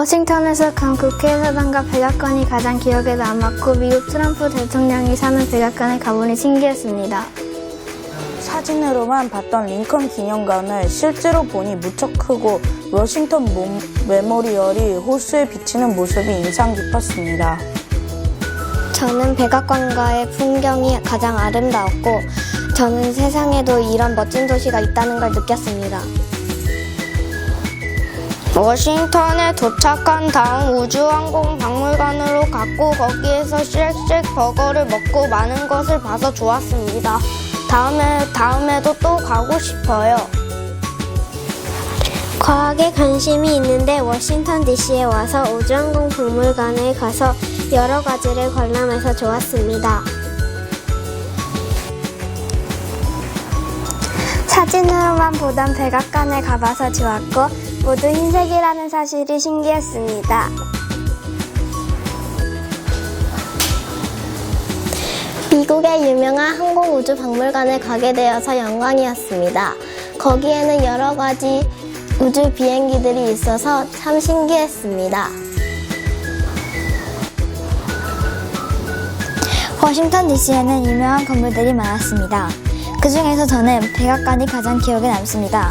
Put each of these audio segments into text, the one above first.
워싱턴에서 간 국회의사당과 백악관이 가장 기억에 남았고 미국 트럼프 대통령이 사는 백악관에 가보니 신기했습니다. 사진으로만 봤던 링컨 기념관을 실제로 보니 무척 크고 워싱턴 메모리얼이 호수에 비치는 모습이 인상 깊었습니다. 저는 백악관과의 풍경이 가장 아름다웠고 저는 세상에도 이런 멋진 도시가 있다는 걸 느꼈습니다. 워싱턴에 도착한 다음 우주항공박물관으로 갔고 거기에서 쉑쉑 버거를 먹고 많은 것을 봐서 좋았습니다. 다음에도 또 가고 싶어요. 과학에 관심이 있는데 워싱턴 DC에 와서 우주항공박물관에 가서 여러 가지를 관람해서 좋았습니다. 사진으로만 보던 백악관에 가봐서 좋았고 모두 흰색이라는 사실이 신기했습니다. 미국의 유명한 항공우주박물관에 가게 되어서 영광이었습니다. 거기에는 여러 가지 우주 비행기들이 있어서 참 신기했습니다. 워싱턴 DC에는 유명한 건물들이 많았습니다. 그 중에서 저는 백악관이 가장 기억에 남습니다.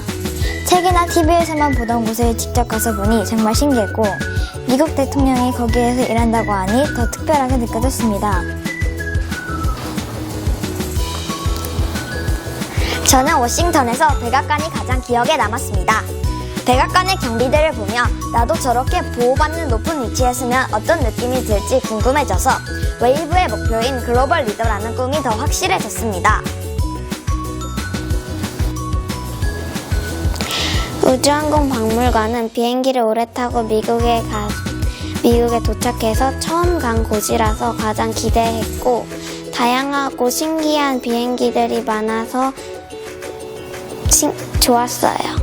책이나 TV에서만 보던 곳에 직접 가서 보니 정말 신기했고 미국 대통령이 거기에서 일한다고 하니 더 특별하게 느껴졌습니다. 저는 워싱턴에서 백악관이 가장 기억에 남았습니다. 백악관의 경비대를 보며 나도 저렇게 보호받는 높은 위치에 서면 어떤 느낌이 들지 궁금해져서 웨이브의 목표인 글로벌 리더라는 꿈이 더 확실해졌습니다. 우주항공박물관은 비행기를 오래 타고 미국에 도착해서 처음 간 곳이라서 가장 기대했고 다양하고 신기한 비행기들이 많아서 좋았어요.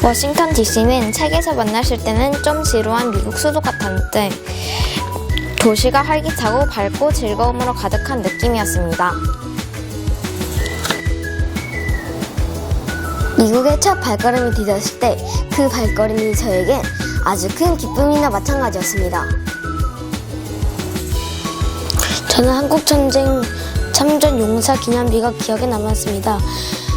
워싱턴 DC는 책에서 만났을 때는 좀 지루한 미국 수도 같았는데 도시가 활기차고 밝고 즐거움으로 가득한 느낌이었습니다. 미국의 첫 발걸음이 디뎠을 때 그 발걸음이 저에겐 아주 큰 기쁨이나 마찬가지였습니다. 저는 한국전쟁 참전 용사 기념비가 기억에 남았습니다.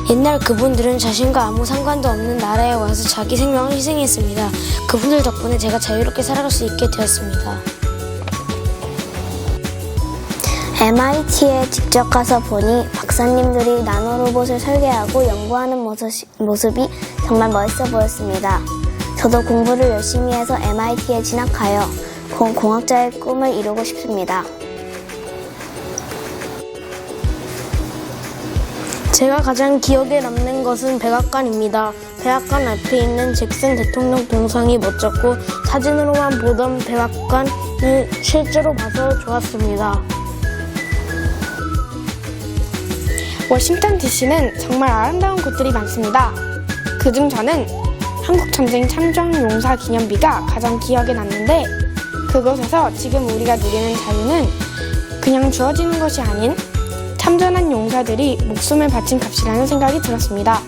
옛날 그분들은 자신과 아무 상관도 없는 나라에 와서 자기 생명을 희생했습니다. 그분들 덕분에 제가 자유롭게 살아갈 수 있게 되었습니다. MIT에 직접 가서 보니 박사님들이 나노로봇을 설계하고 연구하는 모습이 정말 멋있어 보였습니다. 저도 공부를 열심히 해서 MIT에 진학하여 공학자의 꿈을 이루고 싶습니다. 제가 가장 기억에 남는 것은 백악관입니다. 백악관 앞에 있는 잭슨 대통령 동상이 멋졌고 사진으로만 보던 백악관을 실제로 봐서 좋았습니다. 워싱턴 DC는 정말 아름다운 곳들이 많습니다. 그중 저는 한국전쟁 참전용사 기념비가 가장 기억에 남는데 그곳에서 지금 우리가 누리는 자유는 그냥 주어지는 것이 아닌 참전한 용사들이 목숨을 바친 값이라는 생각이 들었습니다.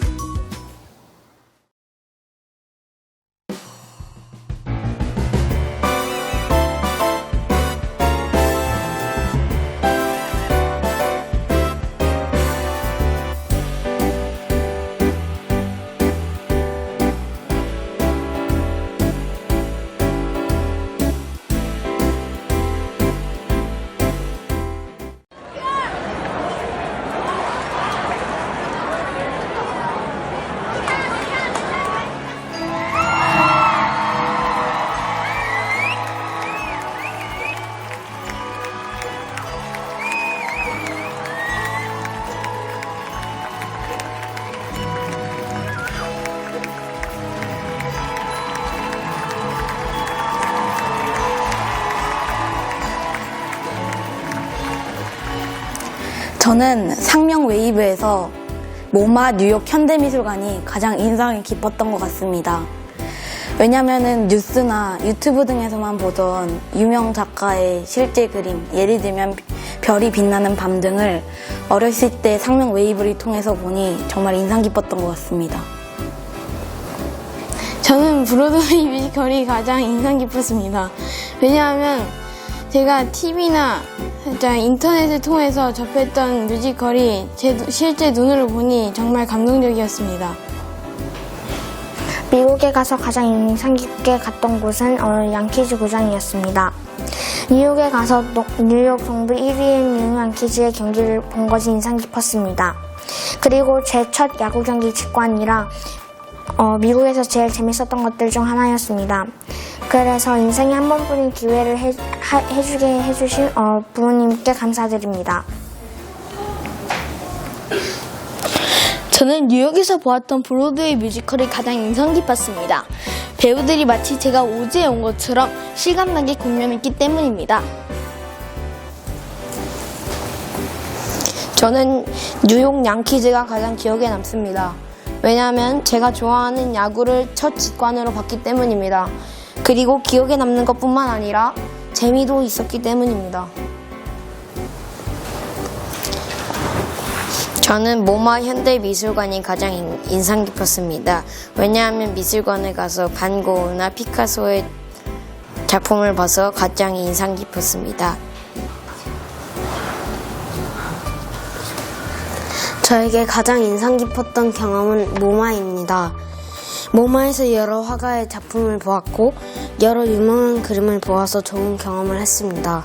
저는 상명 웨이브에서 모마 뉴욕 현대미술관이 가장 인상이 깊었던 것 같습니다. 왜냐면은 뉴스나 유튜브 등에서만 보던 유명 작가의 실제 그림, 예를 들면 별이 빛나는 밤 등을 어렸을 때 상명 웨이브를 통해서 보니 정말 인상 깊었던 것 같습니다. 저는 브로드웨이 뮤지컬이 가장 인상 깊었습니다. 왜냐하면 제가 TV나 인터넷을 통해서 접했던 뮤지컬이 실제 눈으로 보니 정말 감동적이었습니다. 미국에 가서 가장 인상 깊게 갔던 곳은 양키즈 구장이었습니다. 뉴욕에 가서 뉴욕 동부 1위인 뉴욕 양키즈의 경기를 본 것이 인상 깊었습니다. 그리고 제 첫 야구 경기 직관이라 미국에서 제일 재밌었던 것들 중 하나였습니다. 그래서 인생에 한 번뿐인 기회를 해주게 해주신 부모님께 감사드립니다. 저는 뉴욕에서 보았던 브로드웨이 뮤지컬이 가장 인상 깊었습니다. 배우들이 마치 제가 오즈에 온 것처럼 실감나게 공연했기 때문입니다. 저는 뉴욕 양키즈가 가장 기억에 남습니다. 왜냐하면 제가 좋아하는 야구를 첫 직관으로 봤기 때문입니다. 그리고 기억에 남는 것뿐만 아니라 재미도 있었기 때문입니다. 저는 모마 현대미술관이 가장 인상 깊었습니다. 왜냐하면 미술관에 가서 반 고흐나 피카소의 작품을 봐서 가장 인상 깊었습니다. 저에게 가장 인상 깊었던 경험은 모마입니다. 모마에서 여러 화가의 작품을 보았고 여러 유명한 그림을 보아서 좋은 경험을 했습니다.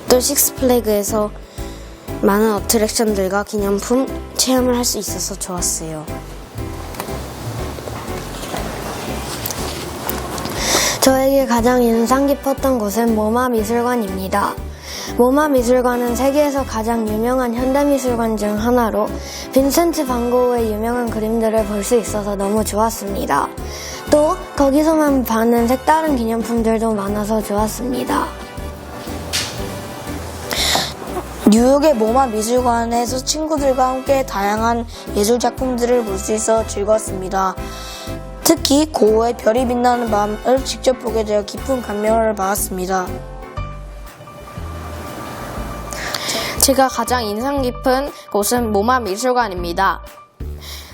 또 식스플래그에서 많은 어트랙션들과 기념품 체험을 할 수 있어서 좋았어요. 저에게 가장 인상 깊었던 곳은 모마 미술관입니다. 모마 미술관은 세계에서 가장 유명한 현대미술관 중 하나로 빈센트 반 고흐의 유명한 그림들을 볼 수 있어서 너무 좋았습니다. 또 거기서만 파는 색다른 기념품들도 많아서 좋았습니다. 뉴욕의 모마 미술관에서 친구들과 함께 다양한 예술 작품들을 볼 수 있어 즐거웠습니다. 특히 고흐의 별이 빛나는 밤을 직접 보게 되어 깊은 감명을 받았습니다. 제가 가장 인상 깊은 곳은 모마 미술관입니다.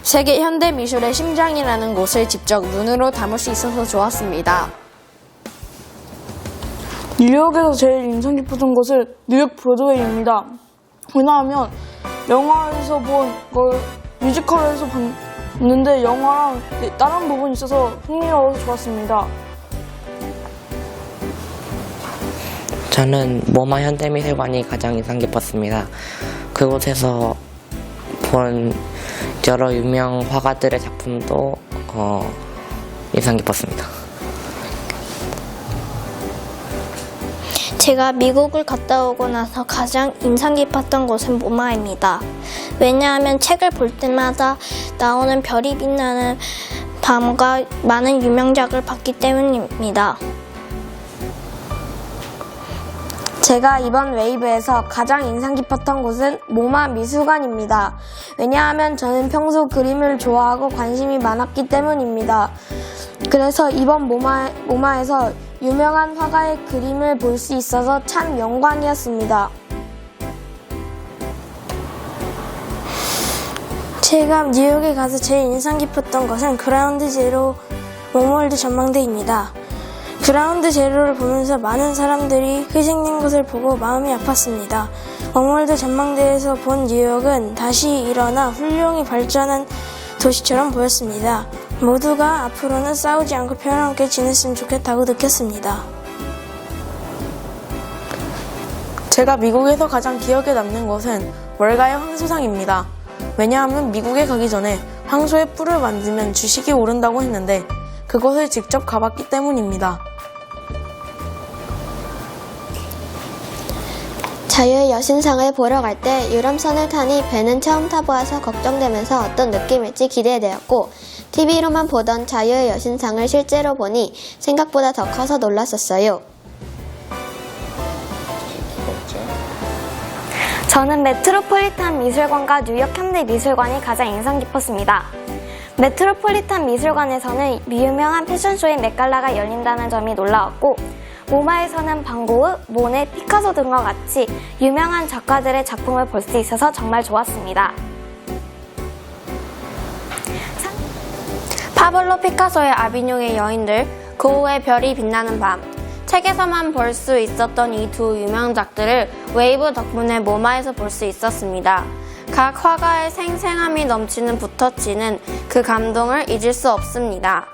세계 현대 미술의 심장이라는 곳을 직접 눈으로 담을 수 있어서 좋았습니다. 뉴욕에서 제일 인상 깊었던 곳은 뉴욕 브로드웨이입니다. 왜냐하면 영화에서 본 걸 뮤지컬에서 봤는데 영화랑 다른 부분이 있어서 흥미로워서 좋았습니다. 저는 모마 현대미술관이 가장 인상 깊었습니다. 그곳에서 본 여러 유명 화가들의 작품도 인상 깊었습니다. 제가 미국을 갔다 오고 나서 가장 인상 깊었던 곳은 모마입니다. 왜냐하면 책을 볼 때마다 나오는 별이 빛나는 밤과 많은 유명작을 봤기 때문입니다. 제가 이번 웨이브에서 가장 인상 깊었던 곳은 모마 미술관입니다. 왜냐하면 저는 평소 그림을 좋아하고 관심이 많았기 때문입니다. 그래서 이번 모마에서 유명한 화가의 그림을 볼 수 있어서 참 영광이었습니다. 제가 뉴욕에 가서 제일 인상 깊었던 것은 그라운드 제로 웜월드 전망대입니다. 그라운드 제로를 보면서 많은 사람들이 희생된 것을 보고 마음이 아팠습니다. 웜월드 전망대에서 본 뉴욕은 다시 일어나 훌륭히 발전한 도시처럼 보였습니다. 모두가 앞으로는 싸우지 않고 평화롭게 지냈으면 좋겠다고 느꼈습니다. 제가 미국에서 가장 기억에 남는 것은 월가의 황소상입니다. 왜냐하면 미국에 가기 전에 황소의 뿔을 만지면 주식이 오른다고 했는데 그곳을 직접 가봤기 때문입니다. 자유의 여신상을 보러 갈 때 유람선을 타니 배는 처음 타보아서 걱정되면서 어떤 느낌일지 기대되었고 TV로만 보던 자유의 여신상을 실제로 보니 생각보다 더 커서 놀랐었어요. 저는 메트로폴리탄 미술관과 뉴욕 현대 미술관이 가장 인상 깊었습니다. 메트로폴리탄 미술관에서는 유명한 패션쇼인 메갈라가 열린다는 점이 놀라웠고 모마에서는 반 고흐, 모네, 피카소 등과 같이 유명한 작가들의 작품을 볼 수 있어서 정말 좋았습니다. 파블로 피카소의 아비뇽의 여인들, 그 후에 별이 빛나는 밤, 책에서만 볼 수 있었던 이 두 유명작들을 웨이브 덕분에 모마에서 볼 수 있었습니다. 각 화가의 생생함이 넘치는 붓터치는 그 감동을 잊을 수 없습니다.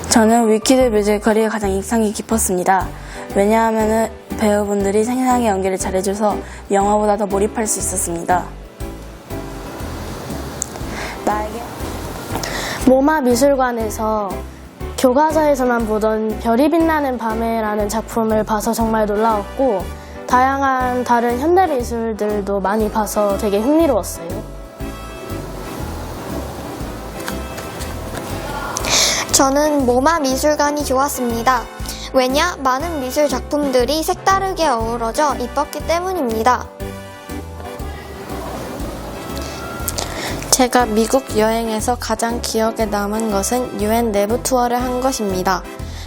저는 위키드 뮤지컬이 가장 인상이 깊었습니다. 왜냐하면 배우분들이 생생하게 연기를 잘해줘서 영화보다 더 몰입할 수 있었습니다. 모마 미술관에서 교과서에서만 보던 별이 빛나는 밤에라는 작품을 봐서 정말 놀라웠고, 다양한 다른 현대 미술들도 많이 봐서 되게 흥미로웠어요. 저는 모마 미술관이 좋았습니다. 왜냐? 많은 미술 작품들이 색다르게 어우러져 이뻤기 때문입니다. 제가 미국 여행에서 가장 기억에 남은 것은 UN 내부 투어를 한 것입니다.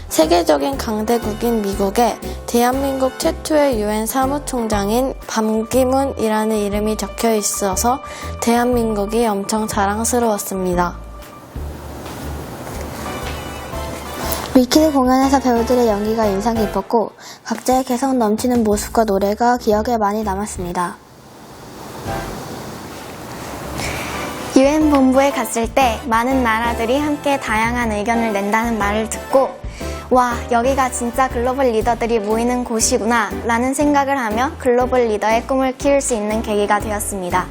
세계적인 강대국인 미국에 대한민국 최초의 UN 사무총장인 반기문이라는 이름이 적혀 있어서 대한민국이 엄청 자랑스러웠습니다. 위키드 공연에서 배우들의 연기가 인상 깊었고 각자의 개성 넘치는 모습과 노래가 기억에 많이 남았습니다. UN 본부에 갔을 때 많은 나라들이 함께 다양한 의견을 낸다는 말을 듣고 와, 여기가 진짜 글로벌 리더들이 모이는 곳이구나 라는 생각을 하며 글로벌 리더의 꿈을 키울 수 있는 계기가 되었습니다.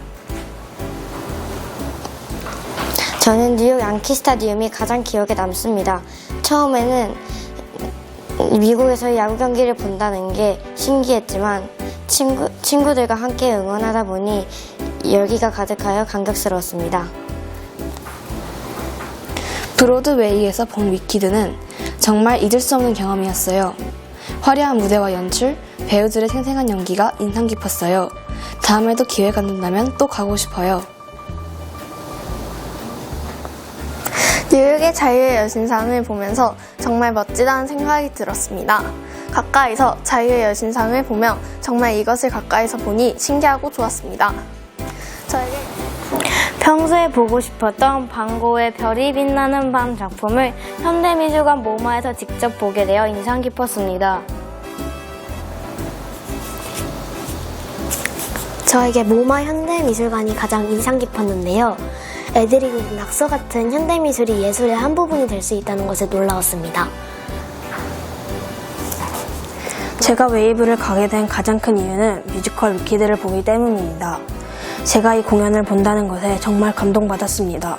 저는 뉴욕 양키 스타디움이 가장 기억에 남습니다. 처음에는 미국에서 야구 경기를 본다는 게 신기했지만 친구들과 함께 응원하다 보니 열기가 가득하여 감격스러웠습니다. 브로드웨이에서 본 위키드는 정말 잊을 수 없는 경험이었어요. 화려한 무대와 연출, 배우들의 생생한 연기가 인상 깊었어요. 다음에도 기회가 된다면 또 가고 싶어요. 뉴욕의 자유의 여신상을 보면서 정말 멋지다는 생각이 들었습니다. 가까이서 자유의 여신상을 보며 정말 이것을 가까이서 보니 신기하고 좋았습니다. 저에게 평소에 보고 싶었던 반 고흐의 별이 빛나는 밤 작품을 현대미술관 모마에서 직접 보게 되어 인상 깊었습니다. 저에게 모마 현대미술관이 가장 인상 깊었는데요. 애들이 그린 낙서 같은 현대미술이 예술의 한 부분이 될 수 있다는 것에 놀라웠습니다. 제가 웨이브를 가게 된 가장 큰 이유는 뮤지컬 위키드를 보기 때문입니다. 제가 이 공연을 본다는 것에 정말 감동받았습니다.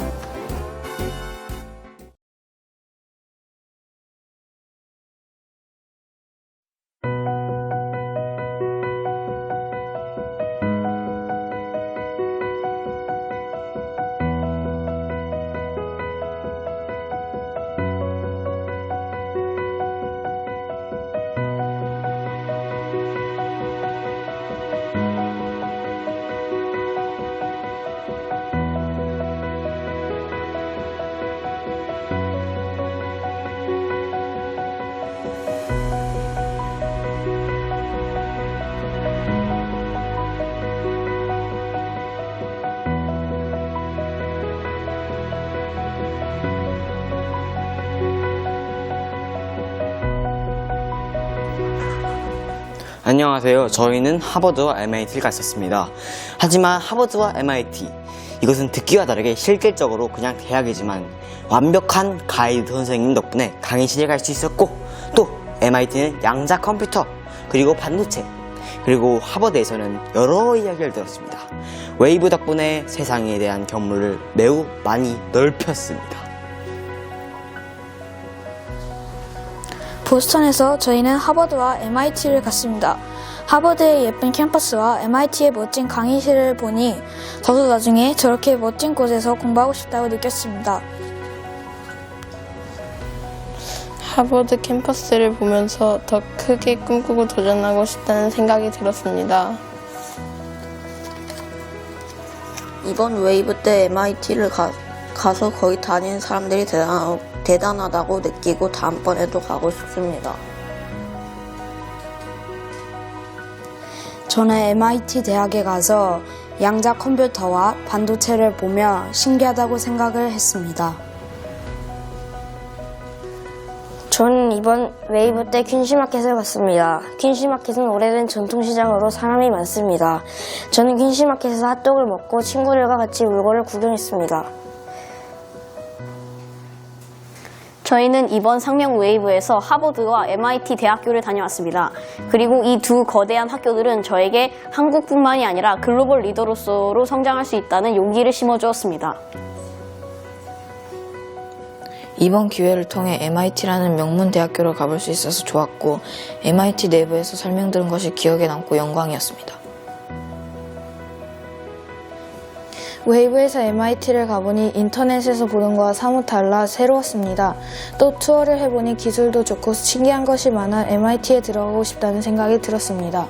안녕하세요. 저희는 하버드와 MIT를 갔었습니다. 하지만 하버드와 MIT, 이것은 듣기와 다르게 실질적으로 그냥 대학이지만 완벽한 가이드 선생님 덕분에 강의실에 갈 수 있었고, 또 MIT는 양자 컴퓨터, 그리고 반도체, 그리고 하버드에서는 여러 이야기를 들었습니다. 웨이브 덕분에 세상에 대한 견물을 매우 많이 넓혔습니다. 보스턴에서 저희는 하버드와 MIT를 갔습니다. 하버드의 예쁜 캠퍼스와 MIT의 멋진 강의실을 보니 저도 나중에 저렇게 멋진 곳에서 공부하고 싶다고 느꼈습니다. 하버드 캠퍼스를 보면서 더 크게 꿈꾸고 도전하고 싶다는 생각이 들었습니다. 이번 웨이브 때 MIT를 가서 거기 다니는 사람들이 대단하다고 느끼고 다음번에도 가고 싶습니다. 저는 MIT 대학에 가서 양자 컴퓨터와 반도체를 보며 신기하다고 생각을 했습니다. 저는 이번 웨이브 때 퀸시마켓을 갔습니다. 퀸시마켓은 오래된 전통시장으로 사람이 많습니다. 저는 퀸시마켓에서 핫도그를 먹고 친구들과 같이 물건을 구경했습니다. 저희는 이번 상명 웨이브에서 하버드와 MIT 대학교를 다녀왔습니다. 그리고 이 두 거대한 학교들은 저에게 한국뿐만이 아니라 글로벌 리더로서로 성장할 수 있다는 용기를 심어주었습니다. 이번 기회를 통해 MIT라는 명문 대학교를 가볼 수 있어서 좋았고 MIT 내부에서 설명들은 것이 기억에 남고 영광이었습니다. 웨이브에서 MIT를 가보니 인터넷에서 보던 거와 사뭇 달라 새로웠습니다. 또 투어를 해보니 기술도 좋고 신기한 것이 많아 MIT에 들어가고 싶다는 생각이 들었습니다.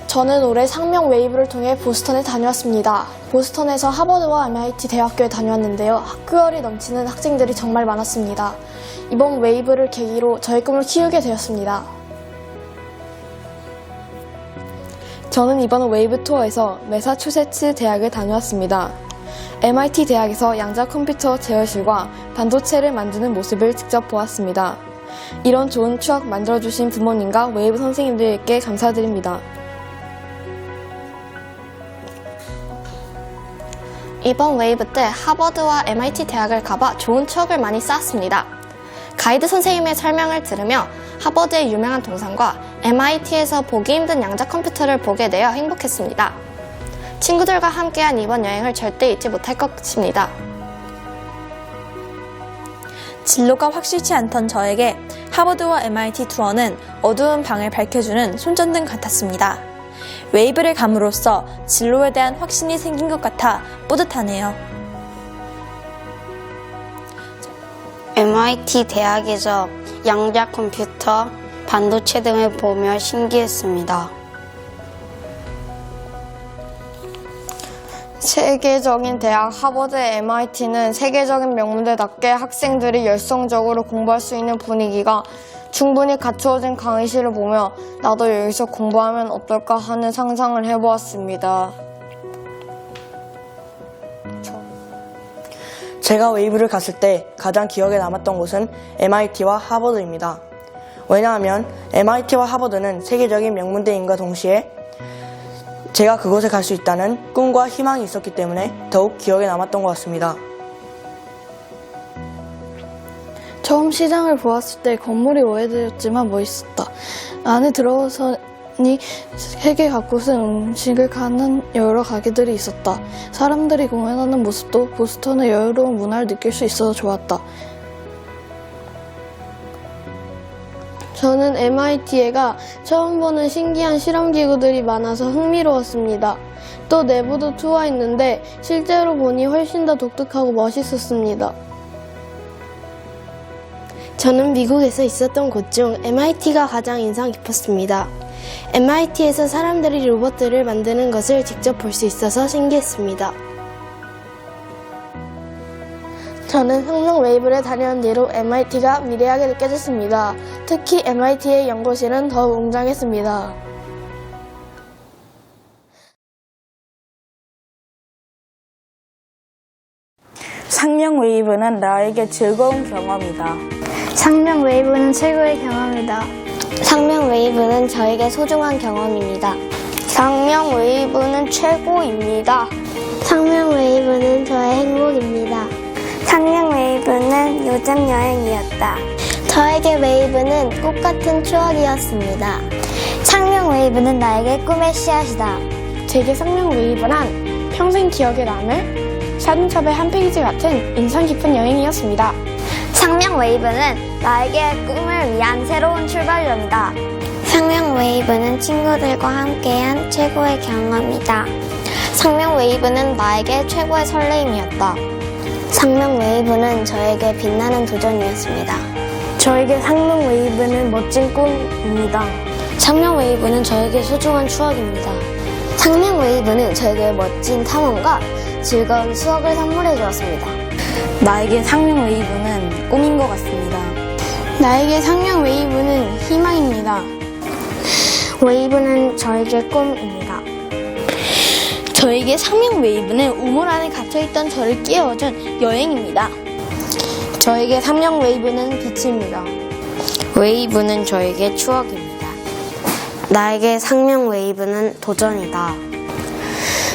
저는 올해 상명 웨이브를 통해 보스턴에 다녀왔습니다. 보스턴에서 하버드와 MIT 대학교에 다녀왔는데요. 학구열이 넘치는 학생들이 정말 많았습니다. 이번 웨이브를 계기로 저의 꿈을 키우게 되었습니다. 저는 이번 웨이브 투어에서 매사추세츠 대학을 다녀왔습니다. MIT 대학에서 양자 컴퓨터 제어실과 반도체를 만드는 모습을 직접 보았습니다. 이런 좋은 추억 만들어주신 부모님과 웨이브 선생님들께 감사드립니다. 이번 웨이브 때 하버드와 MIT 대학을 가봐 좋은 추억을 많이 쌓았습니다. 가이드 선생님의 설명을 들으며 하버드의 유명한 동상과 MIT에서 보기 힘든 양자 컴퓨터를 보게 되어 행복했습니다. 친구들과 함께한 이번 여행을 절대 잊지 못할 것입니다. 진로가 확실치 않던 저에게 하버드와 MIT 투어는 어두운 방을 밝혀주는 손전등 같았습니다. 웨이브를 감으로써 진로에 대한 확신이 생긴 것 같아 뿌듯하네요. MIT 대학에서 양자 컴퓨터, 반도체 등을 보며 신기했습니다. 세계적인 대학 하버드의 MIT는 세계적인 명문대답게 학생들이 열성적으로 공부할 수 있는 분위기가 충분히 갖추어진 강의실을 보며 나도 여기서 공부하면 어떨까 하는 상상을 해보았습니다. 제가 웨이브를 갔을 때 가장 기억에 남았던 곳은 MIT와 하버드입니다. 왜냐하면 MIT와 하버드는 세계적인 명문대임과 동시에 제가 그곳에 갈 수 있다는 꿈과 희망이 있었기 때문에 더욱 기억에 남았던 것 같습니다. 처음 시장을 보았을 때 건물이 오래되었지만 멋있었다. 안에 들어서니 세계 각곳의 음식을 파는 여러 가게들이 있었다. 사람들이 공연하는 모습도 보스턴의 여유로운 문화를 느낄 수 있어서 좋았다. 저는 MIT에가 처음 보는 신기한 실험기구들이 많아서 흥미로웠습니다. 또 내부도 투어했는데 실제로 보니 훨씬 더 독특하고 멋있었습니다. 저는 미국에서 있었던 곳 중 MIT가 가장 인상 깊었습니다. MIT에서 사람들이 로봇들을 만드는 것을 직접 볼 수 있어서 신기했습니다. 저는 상명 웨이브를 다녀온 뒤로 MIT가 미래하게 느껴졌습니다. 특히 MIT의 연구실은 더욱 웅장했습니다. 상명 웨이브는 나에게 즐거운 경험이다. 상명 웨이브는 최고의 경험이다. 상명 웨이브는 저에게 소중한 경험입니다. 상명 웨이브는 최고입니다. 상명 웨이브는 저의 행복입니다. 상명 웨이브는 요즘 여행이었다. 저에게 웨이브는 꽃 같은 추억이었습니다. 상명 웨이브는 나에게 꿈의 씨앗이다. 제게 상명 웨이브란 평생 기억에 남을 사진첩의 한 페이지 같은 인상 깊은 여행이었습니다. 상명 웨이브는 나에게 꿈을 위한 새로운 출발점이다. 상명 웨이브는 친구들과 함께한 최고의 경험이다. 상명 웨이브는 나에게 최고의 설레임이었다. 상명 웨이브는 저에게 빛나는 도전이었습니다. 저에게 상명 웨이브는 멋진 꿈입니다. 상명 웨이브는 저에게 소중한 추억입니다. 상명 웨이브는 저에게 멋진 탐험과 즐거운 수업을 선물해 주었습니다. 나에게 상명 웨이브는 꿈인 것 같습니다. 나에게 상명 웨이브는 희망입니다. 웨이브는 저에게 꿈입니다. 저에게 상명 웨이브는 우물 안에 갇혀있던 저를 깨워준 여행입니다. 저에게 상명 웨이브는 빛입니다. 웨이브는 저에게 추억입니다. 나에게 상명 웨이브는 도전이다.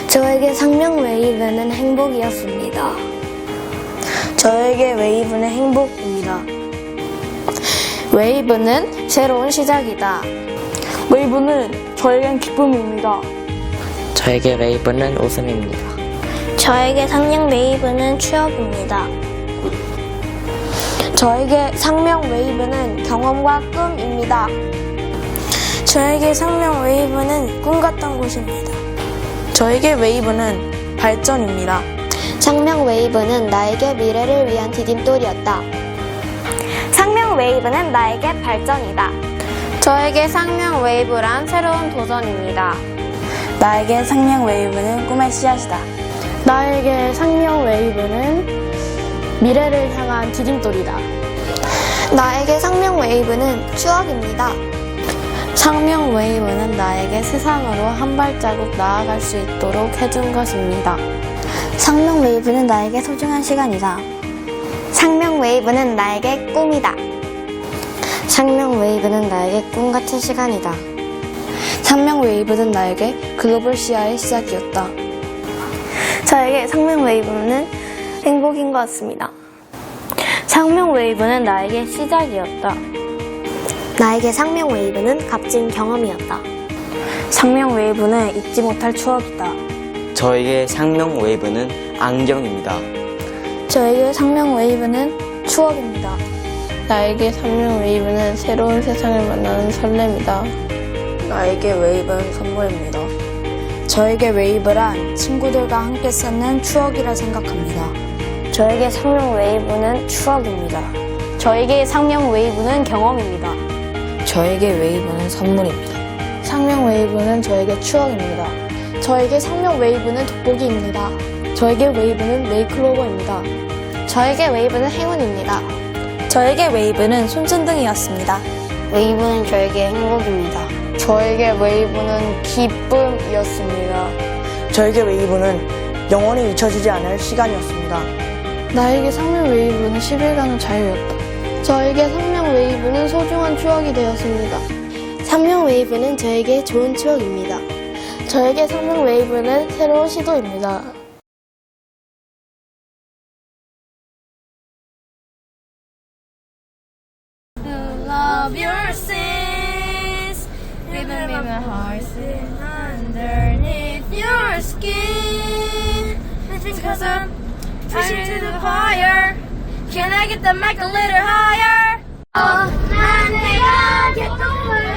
저에게 상명 웨이브는 행복이었습니다. 저에게 웨이브는 행복입니다. 웨이브는 새로운 시작이다. 웨이브는 저에겐 기쁨입니다. 저에게 웨이브는 웃음입니다. 저에게 상명 웨이브는 추억입니다. 저에게 상명 웨이브는 경험과 꿈입니다. 저에게 상명 웨이브는 꿈 같던 곳입니다. 저에게 웨이브는 발전입니다. 상명 웨이브는 나에게 미래를 위한 디딤돌이었다. 상명 웨이브는 나에게 발전이다. 저에게 상명 웨이브란 새로운 도전입니다. 나에게 상명 웨이브는 꿈의 씨앗이다. 나에게 상명 웨이브는 미래를 향한 디딤돌이다. 나에게 상명 웨이브는 추억입니다. 상명 웨이브는 나에게 세상으로 한 발자국 나아갈 수 있도록 해준 것입니다. 상명 웨이브는 나에게 소중한 시간이다. 상명 웨이브는 나에게 꿈이다. 상명 웨이브는 나에게 꿈 같은 시간이다. 상명 웨이브는 나에게 글로벌 시야의 시작이었다. 저에게 상명 웨이브는 행복인 것 같습니다. 상명 웨이브는 나에게 시작이었다. 나에게 상명 웨이브는 값진 경험이었다. 상명 웨이브는 잊지 못할 추억이다. 저에게 상명 웨이브는 안경입니다. 저에게 상명 웨이브는 추억입니다. 나에게 상명 웨이브는 새로운 세상을 만나는 설렘이다. 나에게 웨이브는 선물입니다. 저에게 웨이브란 친구들과 함께 쌓는 추억이라 생각합니다. 저에게 상명 웨이브는 추억입니다. 저에게 상명 웨이브는 경험입니다. 저에게 웨이브는 선물입니다. 상명 웨이브는 저에게 추억입니다. 저에게 상명 웨이브는 돋보기입니다. 저에게 웨이브는 메이클로버입니다. 저에게 웨이브는 행운입니다. 저에게 웨이브는 손전등이었습니다. 웨이브는 저에게 행복입니다. 저에게 웨이브는 기쁨이었습니다. 저에게 웨이브는 영원히 잊혀지지 않을 시간이었습니다. 나에게 상명 웨이브는 10일간의 자유였다. 저에게 상명 웨이브는 소중한 추억이 되었습니다. 상명 웨이브는 저에게 좋은 추억입니다. 저에게 상명 웨이브는 새로운 시도입니다. Love your sins, remember my heart sin underneath your skin. Because I'm pushing to the fire. Can I get the mic a little higher? 난 내가 개똥을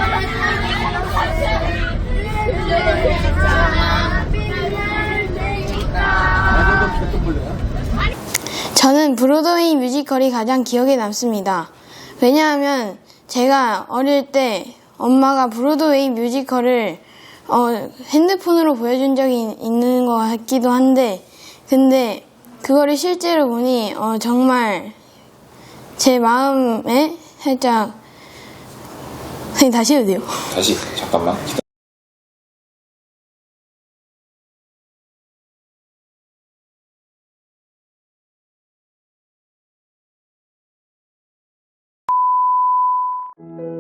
저는 브로드웨이 뮤지컬이 가장 기억에 남습니다. 왜냐하면 제가 어릴 때 엄마가 브로드웨이 뮤지컬을 핸드폰으로 보여준 적이 있는 것 같기도 한데, 근데 그거를 실제로 보니 정말 제 마음에 살짝 다시 해도 돼요. 다시 잠깐만. Thank you.